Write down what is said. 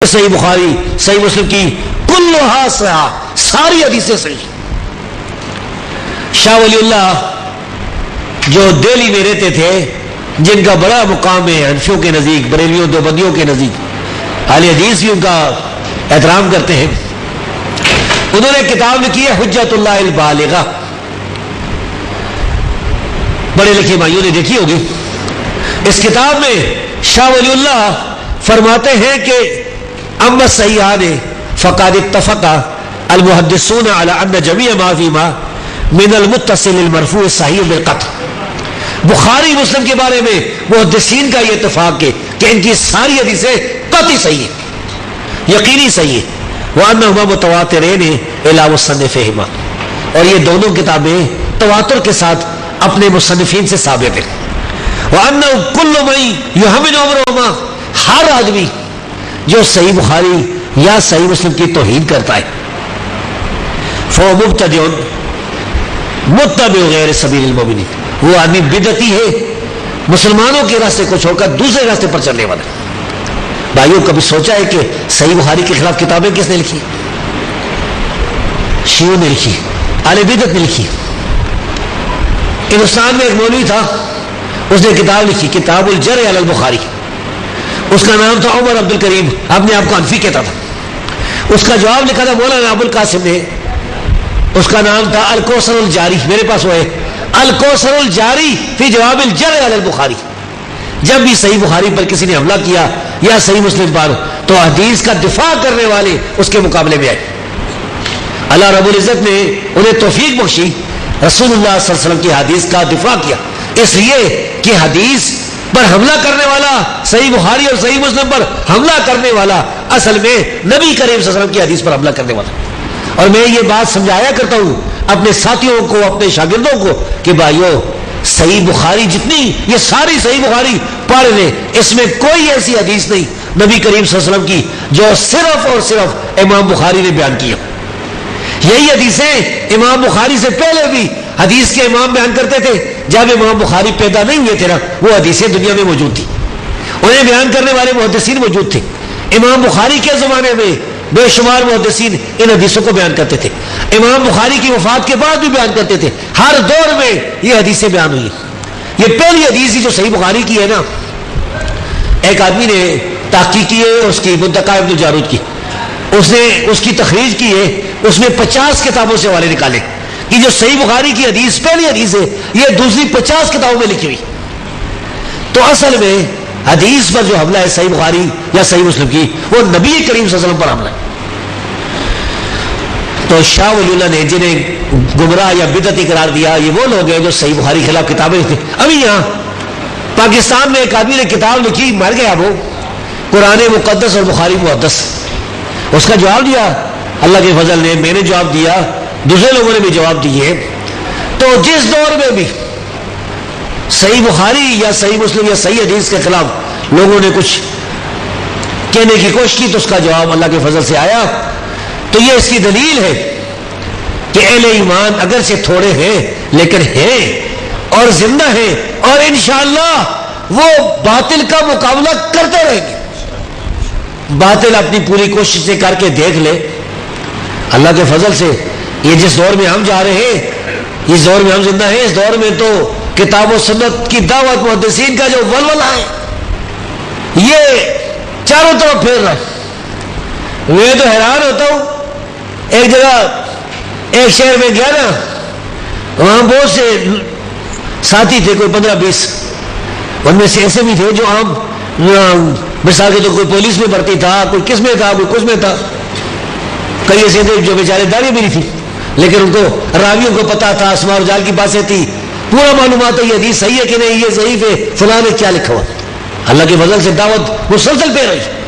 صحیح بخاری صحیح مسلم کی کلھا صحیح، ساری حدیثیں صحیح۔ شاہ ولی اللہ جو دہلی میں رہتے تھے، جن کا بڑا مقام ہے حنفیوں کے نزدیک، بریلیوں دیوبندیوں کے نزدیک، اہل حدیث بھی ان کا احترام کرتے ہیں، انہوں نے کتاب لکھی ہے حجت اللہ البالغہ، بڑے لکھے بھائیوں نے دیکھی ہوگی۔ اس کتاب میں شاہ ولی اللہ فرماتے ہیں کہ اما الصحیحان فقد اتفق المحدثون على ان جميع ما فيما من المتصل المرفوع الصحیح بالقطع، بخاری مسلم کے بارے میں محدثین کا یہ اتفاق ہے کہ ان کی ساری حدیثیں قطعی صحیح ہیں، یقینی صحیح ہیں، وانہما متواترین الی مصنفہما، اور یہ دونوں کتابیں تواتر کے ساتھ اپنے مصنفین سے ثابت ہیں، وانہ کل من یحمل امرهما، ہر آدمی جو صحیح بخاری یا صحیح مسلم کی توہین کرتا ہے فهو مبتدع متبع غیر سبیل المؤمنین، وہ آدمی بدعتی ہے، مسلمانوں کے راستے کو چھوڑ کر دوسرے راستے پر چلنے والا۔ بھائیوں کبھی سوچا ہے کہ صحیح بخاری کے خلاف کتابیں کس نے لکھی؟ شیعوں نے لکھی، اہل بدعت نے لکھی۔ ہندوستان میں ایک مولوی تھا، اس نے کتاب لکھی کتاب الجرح علی البخاری، اس کا نام تھا عمر عبد الکریم، اپنے آپ کو حنفی کہتا تھا۔ اس کا جواب لکھا تھا مولانا ابو القاسم نے، اس کا نام تھا الکوثر الجاری، میرے پاس وہ ہے الکوثر الجاری فی جواب الجرح علی البخاری۔ جب بھی صحیح بخاری پر کسی نے حملہ کیا یا صحیح مسلم پر، تو حدیث کا دفاع کرنے والے اس کے مقابلے میں آئے۔ اللہ رب العزت نے انہیں توفیق بخشی، رسول اللہ صلی اللہ علیہ وسلم کی حدیث کا دفاع کیا، اس لیے کہ حدیث پر حملہ کرنے والا، صحیح بخاری اور صحیح مسلم پر حملہ کرنے والا اصل میں نبی کریم صلی اللہ علیہ وسلم کی حدیث پر حملہ کرنے والا۔ اور میں یہ بات سمجھایا کرتا ہوں اپنے ساتھیوں کو، اپنے شاگردوں کو کہ بھائیو صحیح بخاری جتنی، یہ ساری صحیح بخاری پڑھ لیں، اس میں کوئی ایسی حدیث نہیں نبی کریم صلی اللہ علیہ وسلم کی جو صرف اور صرف امام بخاری نے بیان کیا۔ یہی حدیثیں امام بخاری سے پہلے بھی حدیث کے امام بیان کرتے تھے، جب امام بخاری پیدا نہیں ہوئے تھے نا، وہ حدیثیں دنیا میں موجود تھی، انہیں بیان کرنے والے محدثین موجود تھے۔ امام بخاری کے زمانے میں بے شمار محدثین ان حدیثوں کو بیان کرتے تھے، امام بخاری کی وفات کے بعد بھی بیان کرتے تھے، ہر دور میں یہ حدیثیں بیان ہوئی۔ یہ پہلی حدیث ہی جو صحیح بخاری کی ہے نا، ایک آدمی نے تحقیق کی ہے اس کی، منتقی ابن جارود کی، اس نے اس کی تخریج کی ہے، اس میں 50 کتابوں سے حوالے نکالے کہ جو صحیح بخاری کی حدیث پہلی حدیث ہے، یہ دوسری 50 کتابوں میں لکھی ہوئی۔ تو اصل میں حدیث پر جو حملہ ہے صحیح بخاری یا صحیح مسلم کی، وہ نبی کریم صلی اللہ علیہ وسلم پر حملہ ہے۔ تو شاہ ولی اللہ نے جنہیں گمراہ یا بدعتی قرار دیا، یہ وہ لوگ ہیں جو صحیح بخاری کے خلاف کتابیں لکھتے۔ ابھی یہاں پاکستان میں ایک آدمی نے کتاب لکھی، مر گیا وہ، قرآن مقدس اور بخاری محدث، اس کا جواب دیا اللہ کے فضل نے، میں نے جواب دیا، دوسرے لوگوں نے بھی جواب دیے۔ تو جس دور میں بھی صحیح بخاری یا صحیح مسلم یا صحیح حدیث کے خلاف لوگوں نے کچھ کہنے کی کوشش کی، تو اس کا جواب اللہ کے فضل سے آیا۔ تو یہ اس کی دلیل ہے کہ اہل ایمان اگرچہ تھوڑے ہیں لیکن ہیں اور زندہ ہیں، اور انشاءاللہ وہ باطل کا مقابلہ کرتے رہیں گے۔ باطل اپنی پوری کوشش سے کر کے دیکھ لے، اللہ کے فضل سے یہ جس دور میں ہم جا رہے ہیں، اس دور میں ہم زندہ ہیں، اس دور میں تو کتاب و سنت کی دعوت محدثین کا جو ولولہ ہے یہ چاروں طرف پھیر رہا ہے۔ میں تو حیران ہوتا ہوں، ایک جگہ ایک شہر میں گیا نا، وہاں بہت سے ساتھی تھے، کوئی 15-20، ان میں سے ایسے بھی تھے جو عام مثال کے تو کوئی پولیس میں بھرتی تھا، کوئی کس میں تھا، کوئی کس میں تھا، کئی ایسے تھے جو بیچارے داڑھی بھی نہیں تھی، لیکن ان کو راویوں کو پتا تھا، اسماء رجال کی باتیں تھی، پورا معلومات ہے یہ حدیث صحیح ہے کہ نہیں، یہ ضعیف ہے، فلاں نے کیا لکھا ہوا۔ اللہ کے فضل سے دعوت مسلسل پہ رہی۔